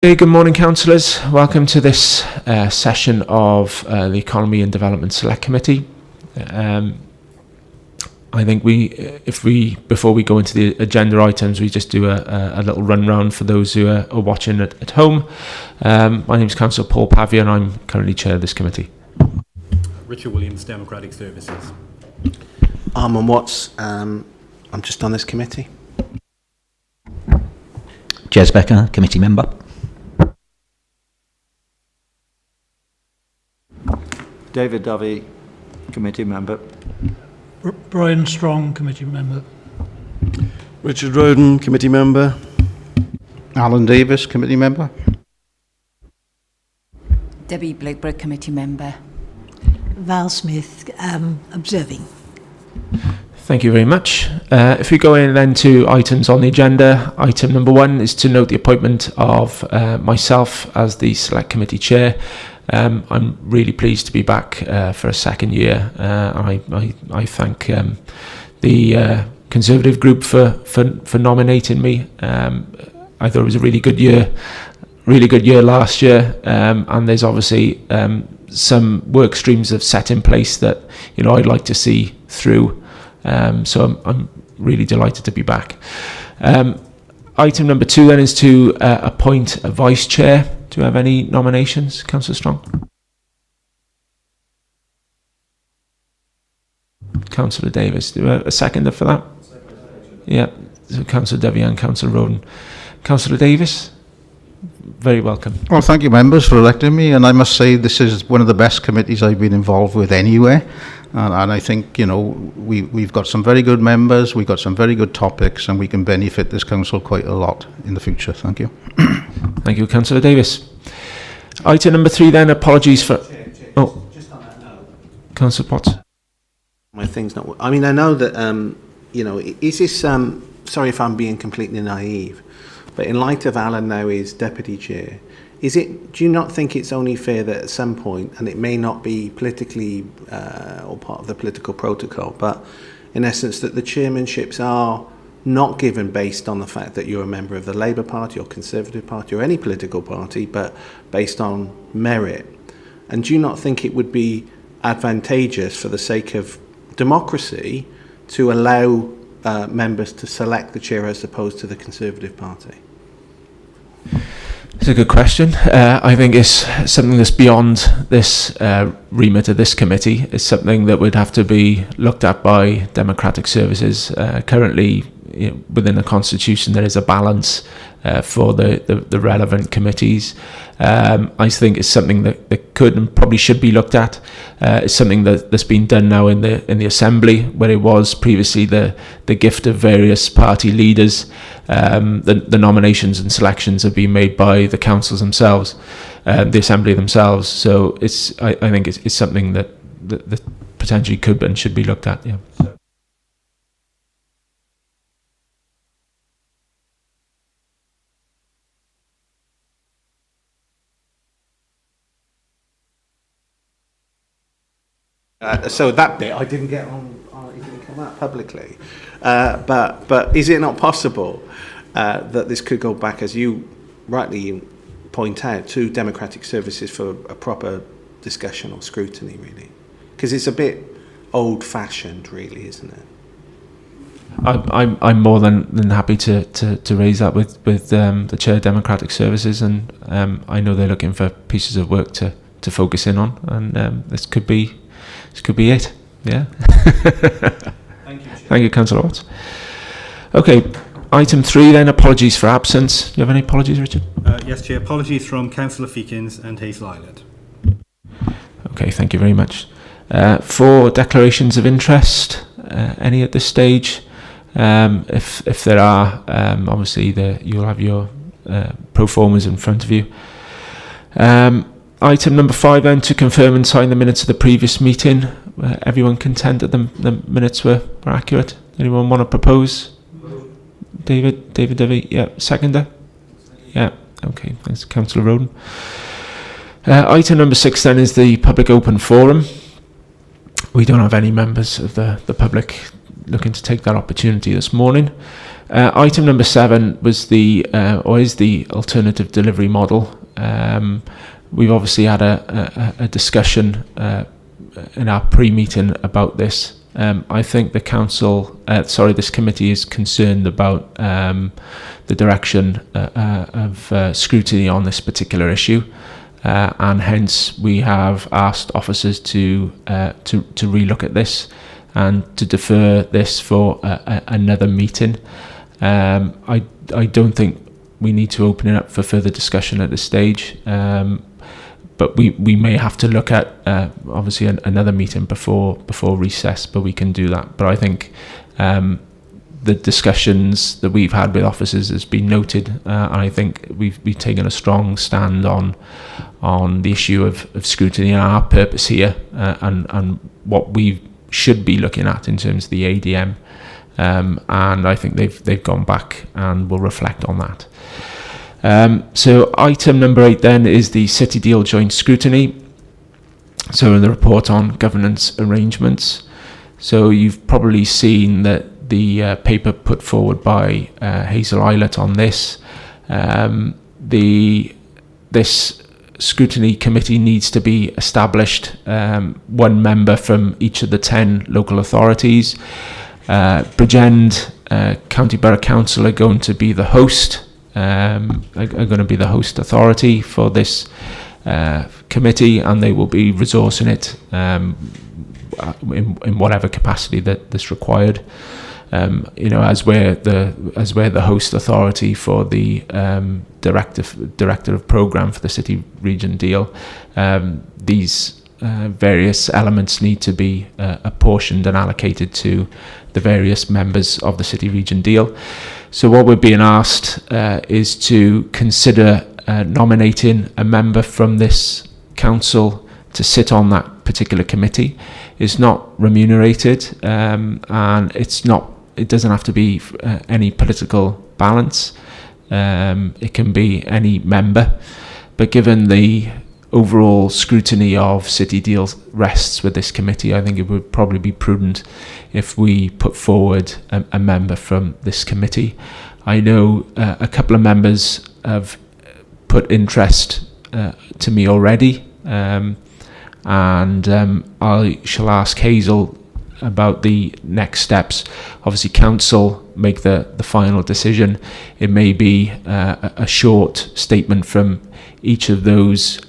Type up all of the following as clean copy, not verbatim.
Hey, good morning, councillors. Welcome to this session of the Economy and Development Select Committee. I think before we go into the agenda items, we just do a little run round for those who are watching at home. My name is Councillor Paul Pavia and I'm currently chair of this committee. Richard Williams, Democratic Services. Armand Watts, I'm just on this committee. Jez Becker, committee member. David Dovey, committee member. Brian Strong, committee member. Richard Roden, committee member. Alan Davis, committee member. Debbie Blakebrook, committee member. Val Smith, observing. Thank you very much. If we go in then to items on the agenda, item number 1 is to note the appointment of myself as the Select Committee Chair. I'm really pleased to be back for a second year. I thank the Conservative group for nominating me. I thought it was a really good year last year, and there's obviously some work streams have set in place that I'd like to see through. So I'm really delighted to be back. Item number 2 then is to appoint a vice chair. Do you have any nominations, Councillor Strong? Councillor Davis. Do you have a seconder for that? Yeah. So Councillor Debbie and Councillor Roden. Councillor Davis, very welcome. Well, thank you, members, for electing me. And I must say, this is one of the best committees I've been involved with anywhere. And I think, we've got some very good members, we've got some very good topics, and we can benefit this council quite a lot in the future. Thank you. Thank you, Councillor Davis. Item number 3 then, apologies for... Oh, Just on that note. Councillor Potts. My thing's not... I mean, I know that, is this... sorry if I'm being completely naive, but in light of Alan now is deputy chair, do you not think it's only fair that at some point, and it may not be politically or part of the political protocol, but in essence that the chairmanships are not given based on the fact that you're a member of the Labour Party or Conservative Party or any political party, but based on merit? And do you not think it would be advantageous for the sake of democracy to allow members to select the chair as opposed to the Conservative Party? It's a good question. I think it's something that's beyond this remit of this committee. It's something that would have to be looked at by Democratic Services. Currently, within the Constitution, there is a balance for the relevant committees. I think it's something that could and probably should be looked at. It's something that's been done now in the Assembly, where it was previously the gift of various party leaders. The nominations and selections have been made by the councils themselves, the Assembly themselves. So I think it's something that potentially could and should be looked at. Yeah. So that bit I didn't get on. It didn't come out publicly. But is it not possible that this could go back, as you rightly point out, to Democratic Services for a proper discussion or scrutiny, really? Because it's a bit old-fashioned, really, isn't it? I'm more than happy to raise that with the chair of Democratic Services, and I know they're looking for pieces of work to focus in on, and this could be it. Yeah. Thank you, Councillor Watts. Okay, item 3 then, apologies for absence. Do you have any apologies, Richard? Yes, Chair. Apologies from Councillor Feakins and Hazel Island. Okay, thank you very much. For declarations of interest, any at this stage? If there are, obviously you'll have your pro formas in front of you. Item number 5 then, to confirm and sign the minutes of the previous meeting. Everyone content that the minutes were accurate? Anyone want to propose? David Devi, yeah. Seconder? Yeah, okay, thanks. Councillor Roden. Item number 6 then is the public open forum. We don't have any members of the public looking to take that opportunity this morning. Item number 7 was is the alternative delivery model. We've obviously had a discussion in our pre-meeting about this. I think this committee is concerned about the direction of scrutiny on this particular issue, and hence we have asked officers to relook at this and to defer this for another meeting. I don't think we need to open it up for further discussion at this stage, but we may have to look at obviously another meeting before recess, but we can do that. But I think the discussions that we've had with officers has been noted, and I think we've taken a strong stand on the issue of scrutiny and our purpose here, and what we should be looking at in terms of the ADM, and I think they've gone back and will reflect on that. So item number 8 then is the City Deal joint scrutiny. So the report on governance arrangements. So you've probably seen that the paper put forward by Hazel Eilert on this. This scrutiny committee needs to be established. 1 member from each of the 10 local authorities. Bridgend County Borough Council are going to be the host. Are going to be the host authority for this committee, and they will be resourcing it in whatever capacity that's required. As we're the host authority for the director of programme for the City Region Deal, these various elements need to be apportioned and allocated to the various members of the City Region Deal. So what we're being asked is to consider nominating a member from this council to sit on that particular committee. It's not remunerated, and it doesn't have to be any political balance. It can be any member, but given the overall scrutiny of City Deal rests with this committee, I think it would probably be prudent if we put forward a member from this committee. I know a couple of members have put interest to me already, and I shall ask Hazel about the next steps. Obviously council make the final decision. It may be a short statement from each of those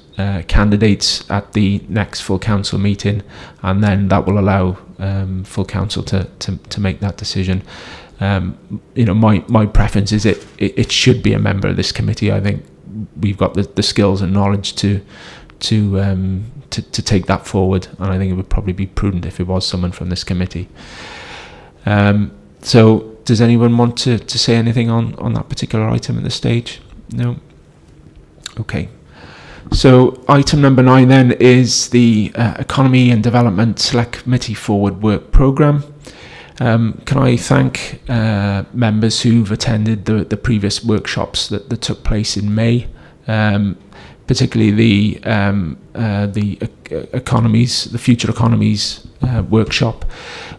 candidates at the next full council meeting, and then that will allow full council to make that decision. My preference is it should be a member of this committee. I think we've got the skills and knowledge to take that forward, and I think it would probably be prudent if it was someone from this committee. So does anyone want to say anything on that particular item at this stage? No? Okay. So item number 9 then is the Economy and Development Select Committee Forward Work Programme. Can I thank members who've attended the previous workshops that took place in May, particularly the Future Economies workshop,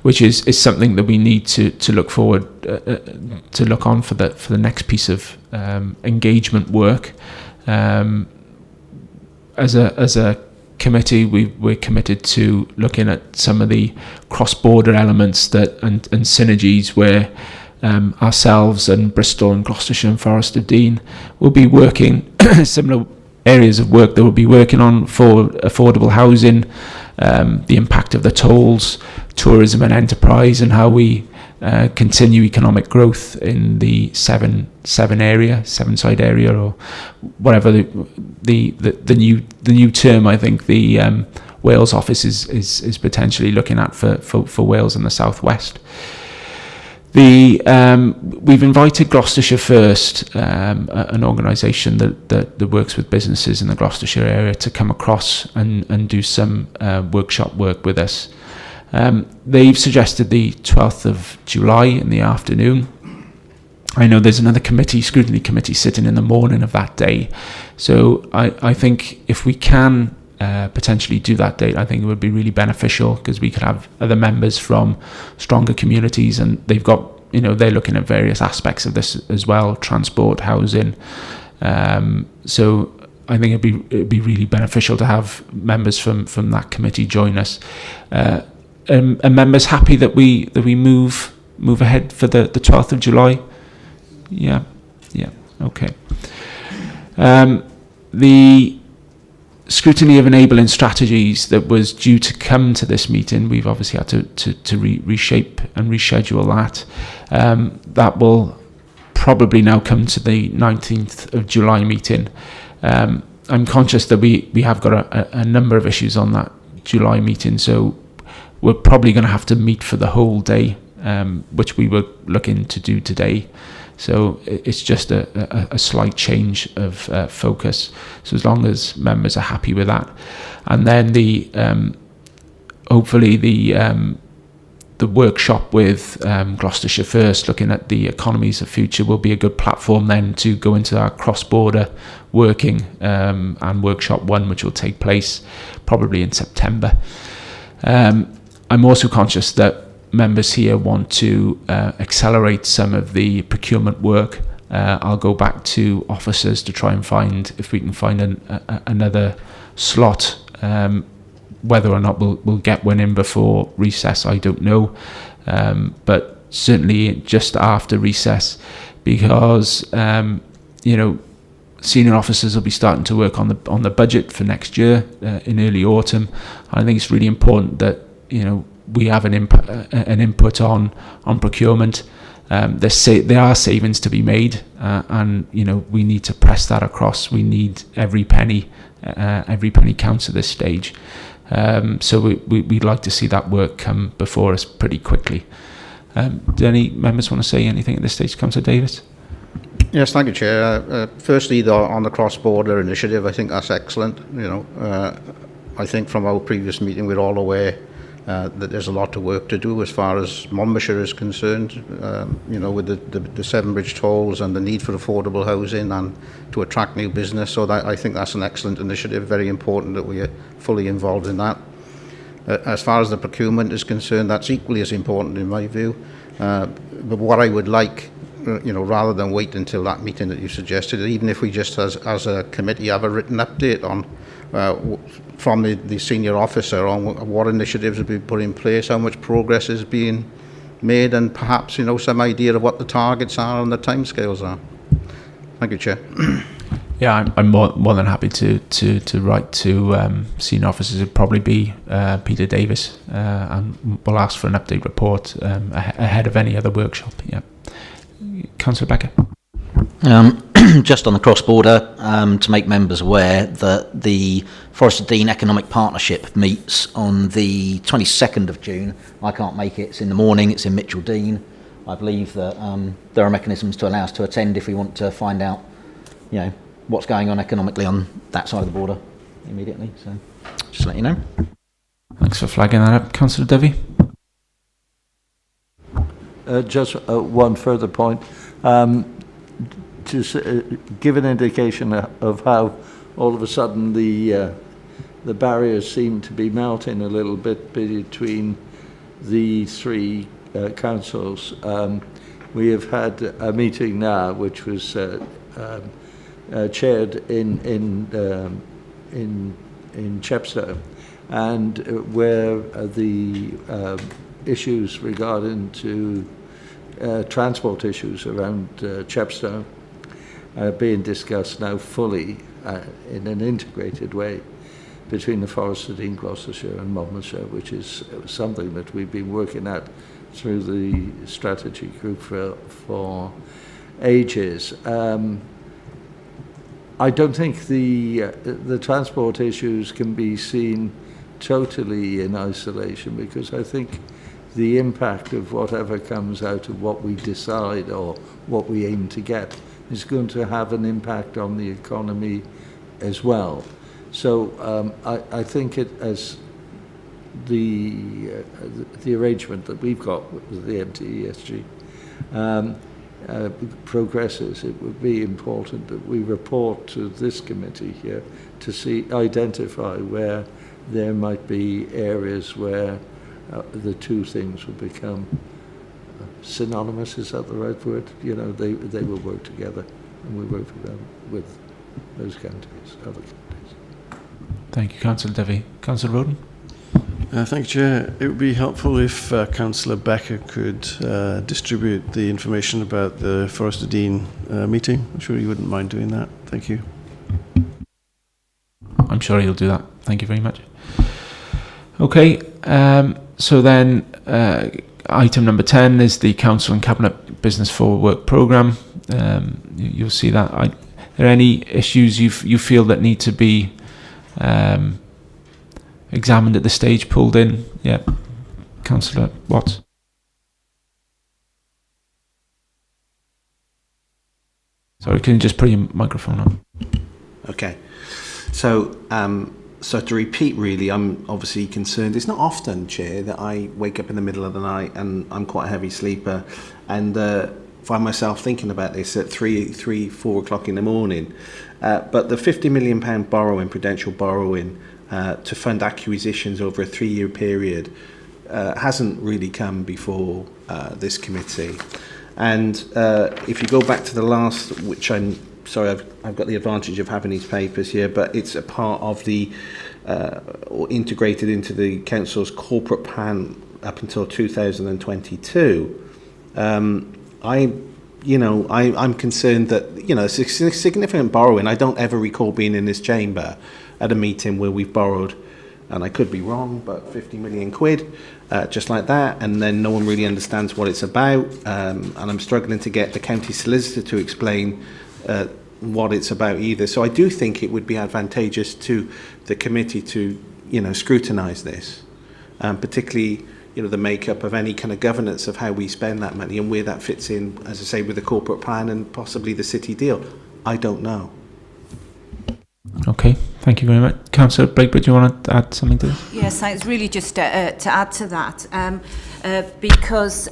which is something that we need to look forward to look on for the next piece of engagement work. As a committee, we're committed to looking at some of the cross-border elements and synergies where ourselves and Bristol and Gloucestershire and Forest of Dean will be working similar areas of work that we'll be working on for affordable housing, the impact of the tolls, tourism and enterprise, and how we continue economic growth in the Sevenside area, or whatever the new term I think the Wales office is potentially looking at for Wales and the southwest. We've invited Gloucestershire First, an organisation that works with businesses in the Gloucestershire area, to come across and do some workshop work with us. They've suggested the 12th of July in the afternoon. I know there's another scrutiny committee sitting in the morning of that day. So I think if we can potentially do that date, I think it would be really beneficial, because we could have other members from stronger communities, and they've got they're looking at various aspects of this as well, transport, housing. So I think it'd be really beneficial to have members from that committee join us. Are members happy that we move ahead for the 12th of July? Yeah, okay. The scrutiny of enabling strategies that was due to come to this meeting, we've obviously had to reshape and reschedule that. That will probably now come to the 19th of July meeting. I'm conscious that we have got a number of issues on that July meeting, so we're probably going to have to meet for the whole day, which we were looking to do today. So it's just a slight change of focus. So as long as members are happy with that, and then hopefully the workshop with Gloucestershire First, looking at the economies of future, will be a good platform then to go into our cross-border working, and workshop 1, which will take place probably in September. I'm also conscious that members here want to accelerate some of the procurement work. I'll go back to officers to try and find if we can find another slot. Whether or not we'll get one in before recess, I don't know, but certainly just after recess, because senior officers will be starting to work on the budget for next year in early autumn. I think it's really important that we have an input on procurement. There are savings to be made, and we need to press that across. We need every penny counts at this stage. So we'd like to see that work come before us pretty quickly. Do any members want to say anything at this stage? Councillor Davis? Yes, thank you, Chair. Firstly, on the cross-border initiative, I think that's excellent. I think from our previous meeting, we're all aware that there's a lot of work to do as far as Monmouthshire is concerned, with the Severn Bridge tolls and the need for affordable housing and to attract new business. So I think that's an excellent initiative, very important that we are fully involved in that. As far as the procurement is concerned, that's equally as important in my view. But what I would like, rather than wait until that meeting that you suggested, even if we just as a committee have a written update on from the senior officer on what initiatives have been put in place, how much progress is being made, and perhaps some idea of what the targets are and the timescales are. Thank you, Chair. Yeah, I'm more than happy to write to senior officers. It'd probably be Peter Davis, and we'll ask for an update report ahead of any other workshop. Yeah, Councillor Becker. Just on the cross-border, to make members aware that the Forest of Dean Economic Partnership meets on the 22nd of June. I can't make it. It's in the morning. It's in Mitchell Dean. I believe that there are mechanisms to allow us to attend if we want to find out, what's going on economically on that side of the border immediately. So just to let you know. Thanks for flagging that up. Councillor Dovey. Just one further point. To give an indication of how all of a sudden the barriers seem to be melting a little bit between the three councils. We have had a meeting now which was chaired in Chepstow, and where the issues regarding to transport issues around Chepstow being discussed now fully in an integrated way between the Forest of Dean, Gloucestershire and Monmouthshire, which is something that we've been working at through the strategy group for ages. I don't think the transport issues can be seen totally in isolation, because I think the impact of whatever comes out of what we decide or what we aim to get is going to have an impact on the economy as well. So I think it, as the arrangement that we've got with the MTESG progresses, it would be important that we report to this committee here to identify where there might be areas where the two things will become synonymous, is that the right word? You know, they will work together, and we work with them, with those counties, other counties. Thank you, Councillor Devey. Councillor Roden? Thank you, Chair. It would be helpful if Councillor Becker could distribute the information about the Forest of Dean meeting. I'm sure you wouldn't mind doing that. Thank you. I'm sure he'll do that. Thank you very much. Okay, so then item number 10 is the Council and Cabinet Business Forward Work Programme. You'll see that. Are there any issues you feel that need to be examined at this stage, pulled in? Yeah. Councillor Watts. Sorry, can you just put your microphone on? Okay. So, so to repeat, really, I'm obviously concerned. It's not often, Chair, that I wake up in the middle of the night, and I'm quite a heavy sleeper, and find myself thinking about this at 4 o'clock in the morning. But the £50 million borrowing, prudential borrowing, to fund acquisitions over a 3-year period hasn't really come before this committee. And if you go back to the last, which I'm sorry, I've got the advantage of having these papers here, but it's a part of the, or integrated into the council's corporate plan up until 2022. I'm concerned that, significant borrowing. I don't ever recall being in this chamber at a meeting where we've borrowed, and I could be wrong, but 50 million quid, just like that, and then no one really understands what it's about, and I'm struggling to get the county solicitor to explain what it's about either. So I do think it would be advantageous to the committee to, scrutinise this, particularly, the makeup of any kind of governance of how we spend that money and where that fits in, as I say, with the corporate plan and possibly the city deal. I don't know. Okay, thank you very much. Councillor Blakebridge, do you want to add something to this? Yes, it's really just to add to that, because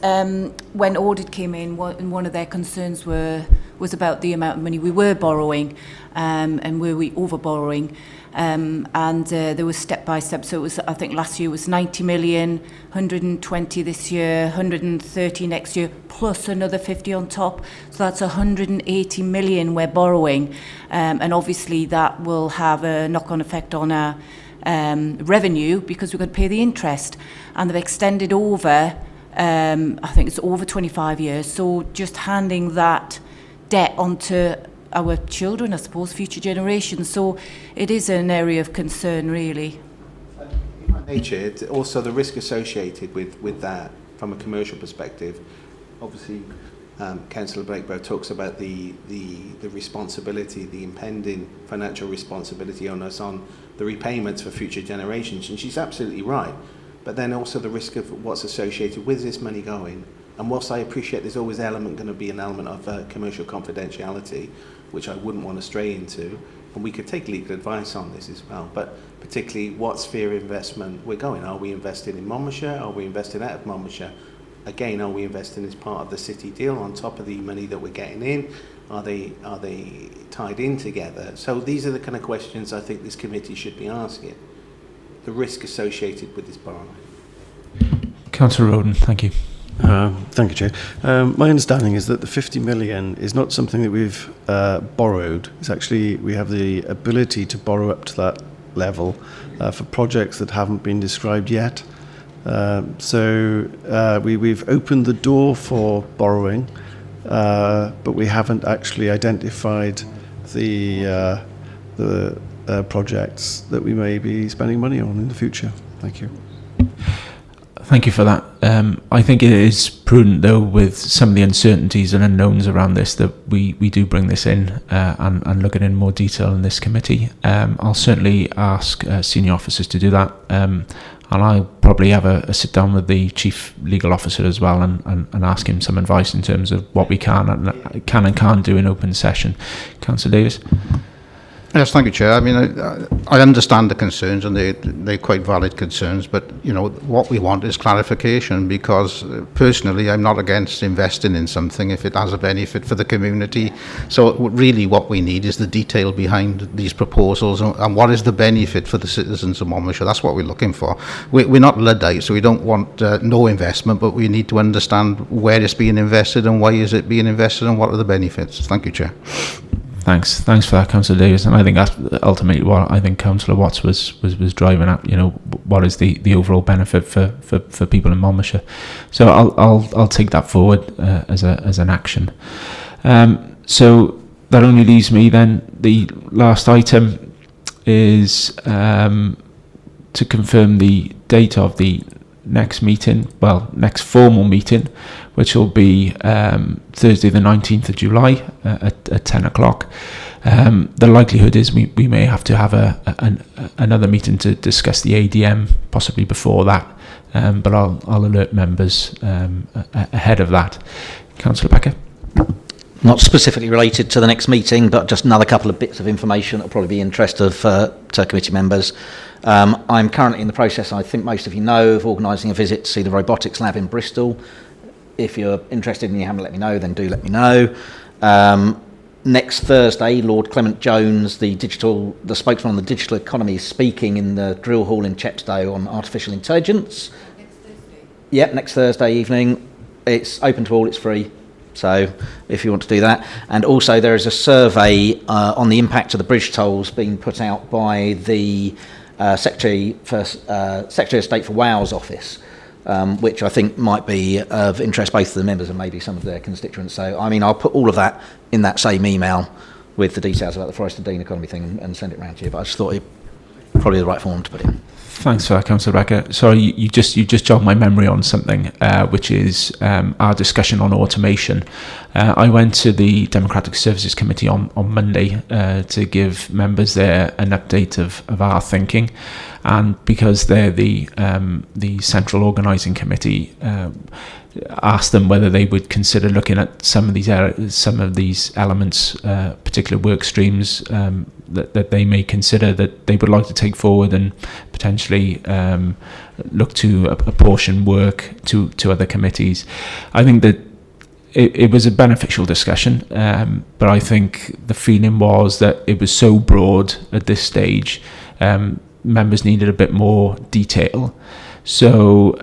when audit came in, one of their concerns was about the amount of money we were borrowing, and were we over borrowing, and there was step by step. So it was, I think last year was 90 million, 120 this year, 130 next year, plus another 50 on top. So that's 180 million we're borrowing, and obviously that will have a knock-on effect on our revenue, because we're going to pay the interest, and they've extended over, I think it's over 25 years. So just handing that debt onto our children, I suppose, future generations. So it is an area of concern, really. In my nature, also the risk associated with that from a commercial perspective. Obviously, Councillor Blakeborough talks about the responsibility, the impending financial responsibility on us on the repayments for future generations, and she's absolutely right. But then also the risk of what's associated with this money going. And whilst I appreciate there's always going to be an element of commercial confidentiality, which I wouldn't want to stray into, and we could take legal advice on this as well, but particularly what sphere of investment we're going. Are we investing in Monmouthshire? Are we investing out of Monmouthshire? Again, are we investing as part of the city deal on top of the money that we're getting in? Are they tied in together? So these are the kind of questions I think this committee should be asking. The risk associated with this borrowing. Councillor Roden, thank you. Thank you, Chair. My understanding is that the 50 million is not something that we've borrowed. It's actually, we have the ability to borrow up to that level for projects that haven't been described yet. So we've opened the door for borrowing, but we haven't actually identified the projects that we may be spending money on in the future. Thank you. Thank you for that. I think it is prudent, though, with some of the uncertainties and unknowns around this, that we do bring this in and look at it in more detail in this committee. I'll certainly ask senior officers to do that, and I'll probably have a sit down with the chief legal officer as well and ask him some advice in terms of what we can and can't do in open session. Councillor Davis? Yes, thank you, Chair. I mean, I understand the concerns, and they're quite valid concerns, but, you know, what we want is clarification, because personally I'm not against investing in something if it has a benefit for the community. So really what we need is the detail behind these proposals, and what is the benefit for the citizens of Monmouthshire. That's what we're looking for. We're not Luddite, so we don't want no investment, but we need to understand where it's being invested and why is it being invested and what are the benefits. Thank you, Chair. Thanks for that, Councillor Davis, and I think that's ultimately what I think Councillor Watts was driving at. You know, what is the overall benefit for people in Monmouthshire? So I'll take that forward as an action. So that only leaves me then. The last item is to confirm the date of the next meeting, next formal meeting, which will be Thursday the 19th of July at 10 o'clock. The likelihood is we may have to have another meeting to discuss the ADM possibly before that, but I'll alert members ahead of that. Councillor Becker? Not specifically related to the next meeting, but just another couple of bits of information that will probably be interest of to committee members. I'm currently in the process, I think most of you know, of organising a visit to see the robotics lab in Bristol. If you're interested and you haven't let me know, then do let me know. Next Thursday, Lord Clement Jones, the spokesman on the digital economy, is speaking in the Drill Hall in Chepstow on artificial intelligence. Next Thursday? Yep, next Thursday evening. It's open to all, it's free. So if you want to do that. And also there is a survey on the impact of the bridge tolls being put out by the Secretary of State for Wales office, which I think might be of interest both to the members and maybe some of their constituents. So, I mean, I'll put all of that in that same email with the details about the Forest and Dean economy thing and send it round to you. But I just thought it probably the right form to put in. Thanks for that, Councillor Becker. Sorry, you just jogged my memory on something, which is our discussion on automation. I went to the Democratic Services Committee on Monday to give members there an update of our thinking, and because they're the central organising committee, asked them whether they would consider looking at some of these elements, particular work streams that they may consider that they would like to take forward and potentially look to apportion work to other committees. I think that it was a beneficial discussion, but I think the feeling was that it was so broad at this stage, members needed a bit more detail. So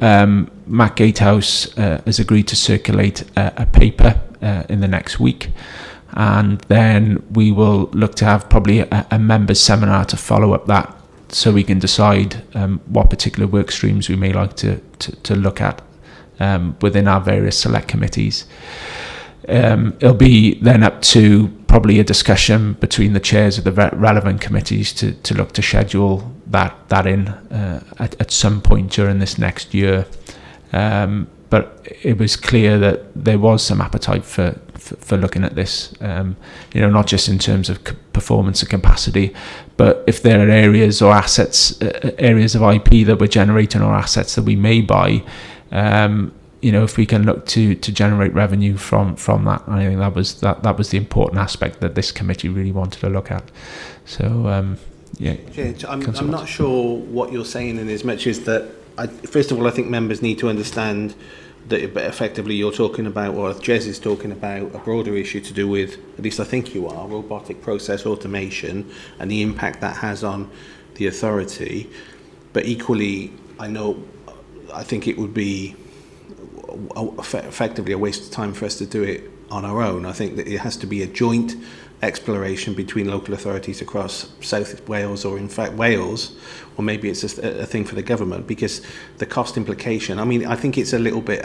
Matt Gatehouse has agreed to circulate a paper in the next week, and then we will look to have probably a members seminar to follow up that, so we can decide what particular work streams we may like to look at within our various select committees. It'll be then up to probably a discussion between the chairs of the relevant committees to look to schedule that in at some point during this next year. But it was clear that there was some appetite for looking at this, not just in terms of performance and capacity, but if there are areas or assets, areas of IP that we're generating or assets that we may buy, if we can look to generate revenue from that. I think that was the important aspect that this committee really wanted to look at. So, I'm not sure what you're saying in as much as that, first of all, I think members need to understand that effectively you're talking about, or Jez is talking about, a broader issue to do with, at least I think you are, robotic process automation and the impact that has on the authority. But equally, I think it would be effectively a waste of time for us to do it on our own. I think that it has to be a joint exploration between local authorities across South Wales, or in fact Wales, or maybe it's just a thing for the government, because the cost implication, I think it's a little bit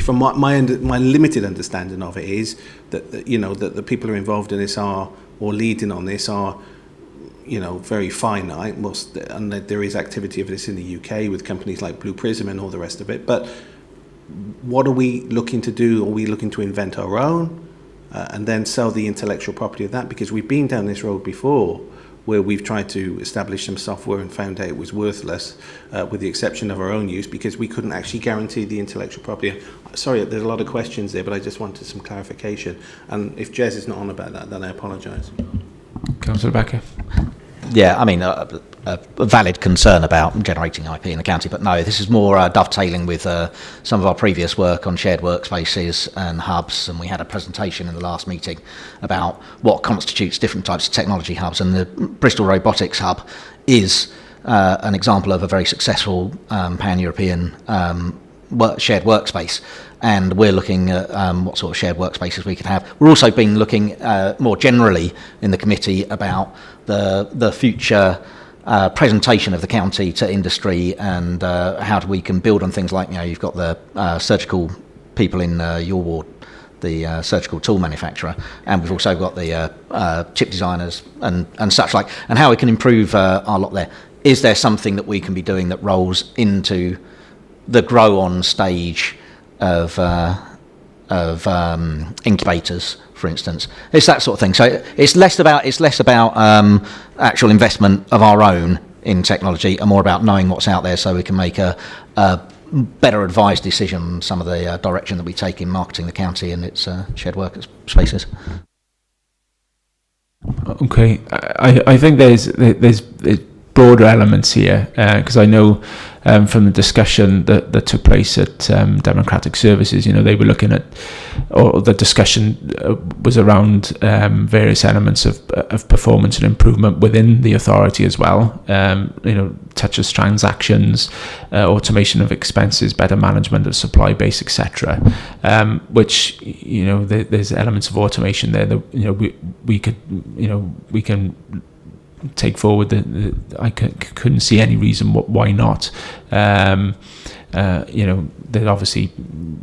from my limited understanding of it is that the people who are involved in this or leading on this are very finite, and that there is activity of this in the UK with companies like Blue Prism and all the rest of it. But what are we looking to do? Are we looking to invent our own and then sell the intellectual property of that? Because we've been down this road before where we've tried to establish some software and found out it was worthless, with the exception of our own use, because we couldn't actually guarantee the intellectual property. Sorry, there's a lot of questions there, but I just wanted some clarification. And if Jez is not on about that, then I apologise. Councillor Becker. Yeah, I mean, a valid concern about generating IP in the county, but no, this is more dovetailing with some of our previous work on shared workspaces and hubs, and we had a presentation in the last meeting about what constitutes different types of technology hubs, and the Bristol Robotics Hub is an example of a very successful pan-European shared workspace, and we're looking at what sort of shared workspaces we could have. We're also been looking more generally in the committee about the future presentation of the county to industry, and how we can build on things like, you've got the surgical people in your ward, the surgical tool manufacturer, and we've also got the chip designers and such like, and how we can improve our lot there. Is there something that we can be doing that rolls into the grow on stage of incubators, for instance? It's that sort of thing. So it's less about actual investment of our own in technology, and more about knowing what's out there, so we can make a better advised decision on some of the direction that we take in marketing the county and its shared workspaces. Okay, I think there's broader elements here, because I know from the discussion that took place at Democratic Services, they were looking at, or the discussion was around various elements of performance and improvement within the authority as well, such as transactions, automation of expenses, better management of supply base, etc. Which there's elements of automation there that we can take forward. I couldn't see any reason why not. That obviously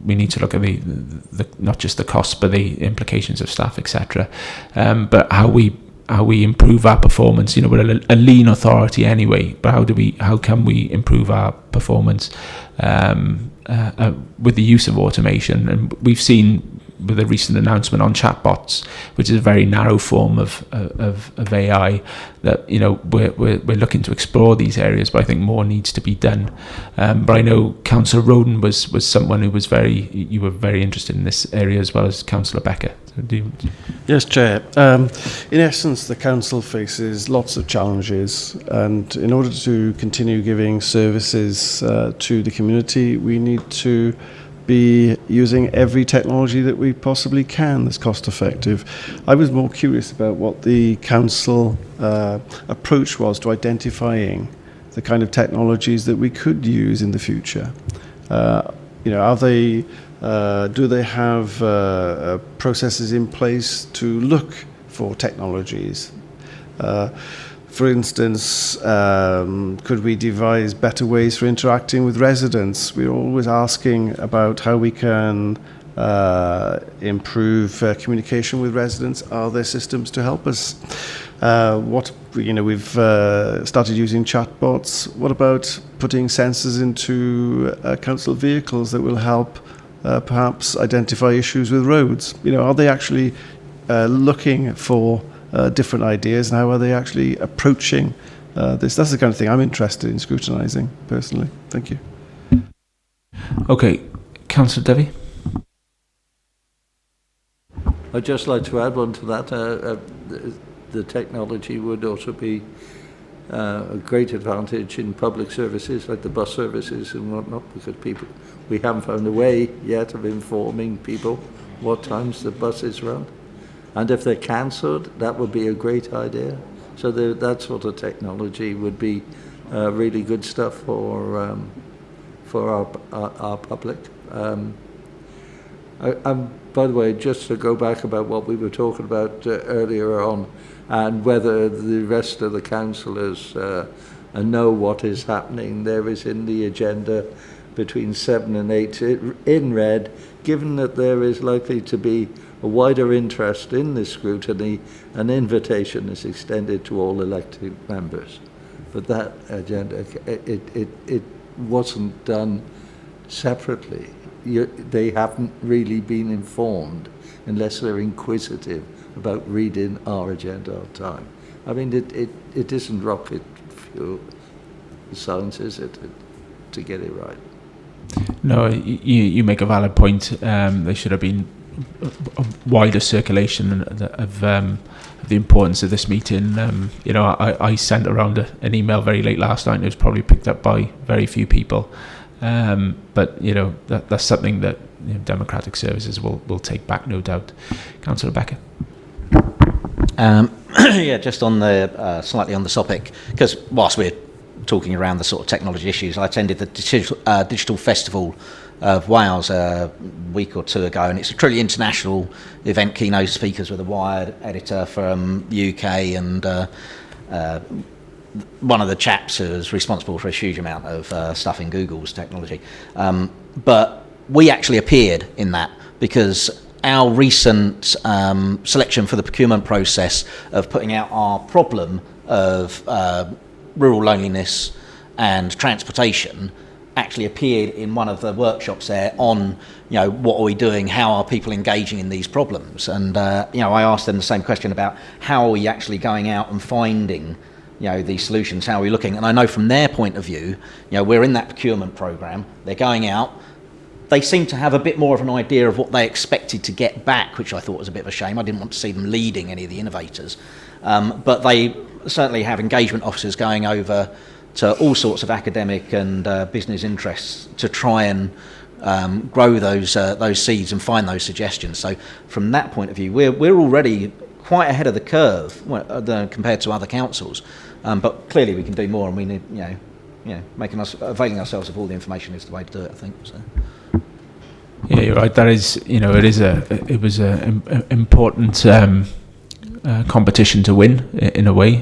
we need to look at the not just the costs, but the implications of staff, etc. But how we improve our performance. We're a lean authority anyway, but how can we improve our performance with the use of automation? And we've seen with a recent announcement on chatbots, which is a very narrow form of AI, that we're looking to explore these areas, but I think more needs to be done. But I know Councillor Roden was someone who was you were very interested in this area, as well as Councillor Becker. So Yes, Chair. In essence, the council faces lots of challenges, and in order to continue giving services to the community, we need to be using every technology that we possibly can that's cost effective. I was more curious about what the council approach was to identifying the kind of technologies that we could use in the future. Are they do they have processes in place to look for technologies? For instance, could we devise better ways for interacting with residents? We're always asking about how we can improve communication with residents. Are there systems to help us? We've started using chatbots. What about putting sensors into council vehicles that will help perhaps identify issues with roads? Are they actually looking for different ideas, and how are they actually approaching this? That's the kind of thing I'm interested in scrutinising personally. Thank you. Okay, Councillor Devi. I'd just like to add one to that. The technology would also be a great advantage in public services like the bus services and whatnot, because we haven't found a way yet of informing people what times the buses run. And if they're cancelled, that would be a great idea. So that sort of technology would be really good stuff for our public. By the way, just to go back about what we were talking about earlier on, and whether the rest of the councillors know what is happening, there is in the agenda between 7 and 8 in red, given that there is likely to be a wider interest in this scrutiny, an invitation is extended to all elected members. But that agenda, it wasn't done separately. They haven't really been informed unless they're inquisitive about reading our agenda on time. I mean, it isn't rocket science, is it, to get it right? No, you make a valid point. There should have been a wider circulation of the importance of this meeting. I sent around an email very late last night, and it was probably picked up by very few people. But that's something that Democratic Services will take back, no doubt. Councillor Becker. Yeah, just on the slightly on the topic, because whilst we're talking around the sort of technology issues, I attended the Digital Festival of Wales a week or two ago, and it's a truly international event. Keynote speakers were the Wired editor from the UK and one of the chaps who's responsible for a huge amount of stuff in Google's technology. But we actually appeared in that because our recent selection for the procurement process of putting out our problem of rural loneliness and transportation actually appeared in one of the workshops there on, what are we doing, how are people engaging in these problems? And, I asked them the same question about how are we actually going out and finding, these solutions, how are we looking? And I know from their point of view, we're in that procurement programme, they're going out, they seem to have a bit more of an idea of what they expected to get back, which I thought was a bit of a shame. I didn't want to see them leading any of the innovators. But they certainly have engagement officers going over to all sorts of academic and business interests to try and grow those seeds and find those suggestions. So from that point of view, we're already quite ahead of the curve compared to other councils. But clearly we can do more, and we need, availing ourselves of all the information is the way to do it, I think. So. Yeah, you're right. That is, it was a important competition to win in a way.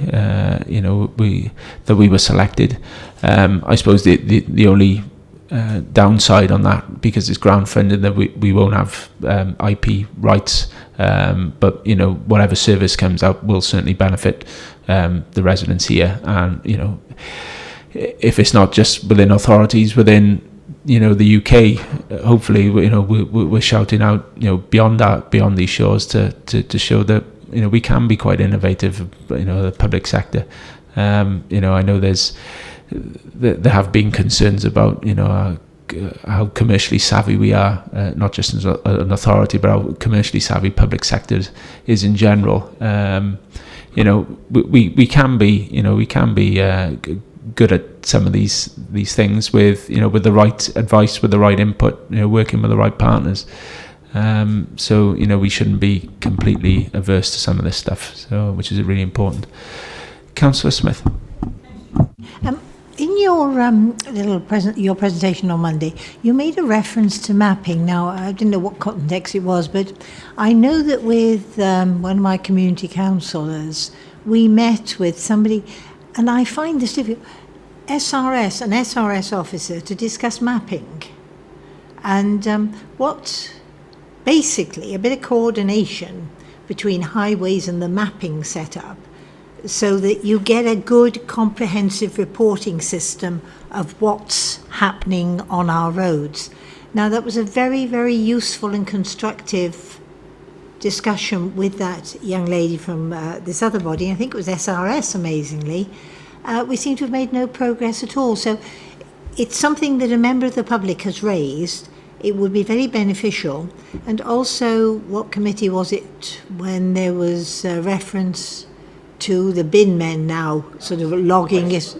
We were selected. I suppose the only downside on that, because it's grant funded, that we won't have IP rights. But whatever service comes out will certainly benefit the residents here. And if it's not just within authorities, within the UK, hopefully we're shouting out beyond these shores to show that we can be quite innovative, the public sector. I know there have been concerns about how commercially savvy we are, not just as an authority, but how commercially savvy public sector is in general. We can be good at some of these things with the right advice, with the right input, working with the right partners. So we shouldn't be completely averse to some of this stuff, which is really important. Councillor Smith. In your your presentation on Monday, you made a reference to mapping. Now, I didn't know what context it was, but I know that with one of my community councillors, we met with somebody, and I find this difficult, an SRS officer, to discuss mapping. And basically a bit of coordination between highways and the mapping setup, so that you get a good comprehensive reporting system of what's happening on our roads. Now, that was a very, very useful and constructive discussion with that young lady from this other body. I think it was SRS, amazingly. We seem to have made no progress at all. So it's something that a member of the public has raised. It would be very beneficial. And also, what committee was it when there was a reference to the bin men now sort of logging it?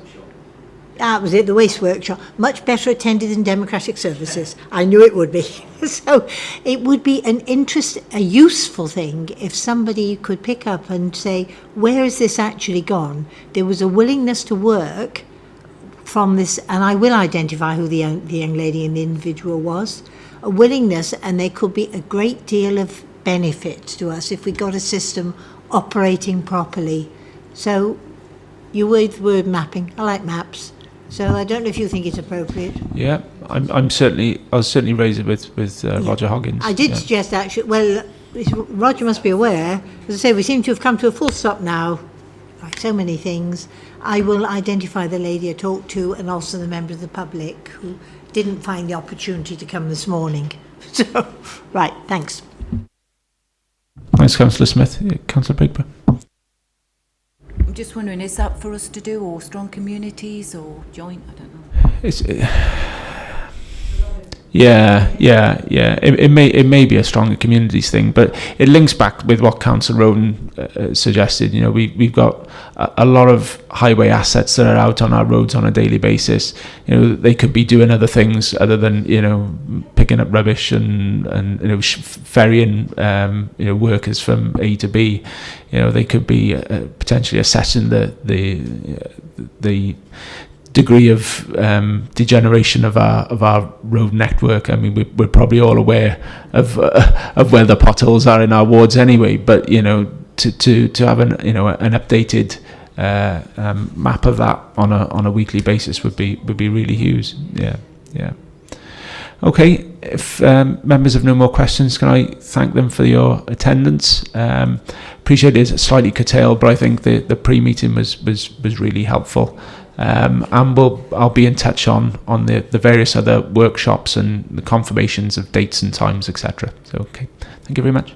That was it, the waste workshop. Much better attended than Democratic Services. I knew it would be. So it would be a useful thing if somebody could pick up and say, where has this actually gone? There was a willingness to work from this, and I will identify who the young lady and the individual was, a willingness, and there could be a great deal of benefit to us if we got a system operating properly. So you used the word mapping. I like maps. So I don't know if you think it's appropriate. Yeah, I'll certainly raise it with Roger Hoggins. I did suggest actually, well, Roger must be aware, as I say, we seem to have come to a full stop now, like so many things. I will identify the lady I talked to and also the member of the public who didn't find the opportunity to come this morning. So, right, thanks. Thanks, Councillor Smith. Councillor Bigber. I'm just wondering, is that for us to do, or strong communities, or joint? I don't know. It's, It may be a stronger communities thing, but it links back with what Councillor Roden suggested. You know, we've got a lot of highway assets that are out on our roads on a daily basis. You know, they could be doing other things other than, you know, picking up rubbish and you know, ferrying you know, workers from A to B. You know, they could be potentially assessing the degree of degeneration of our road network. I mean, we're probably all aware of where the potholes are in our wards anyway. But you know, to have an updated map of that on a weekly basis would be really huge. Yeah. Okay. If members have no more questions, can I thank them for your attendance? Appreciate it's slightly curtailed, but I think the pre-meeting was really helpful. And I'll be in touch on the various other workshops and the confirmations of dates and times, etc. So, okay, thank you very much.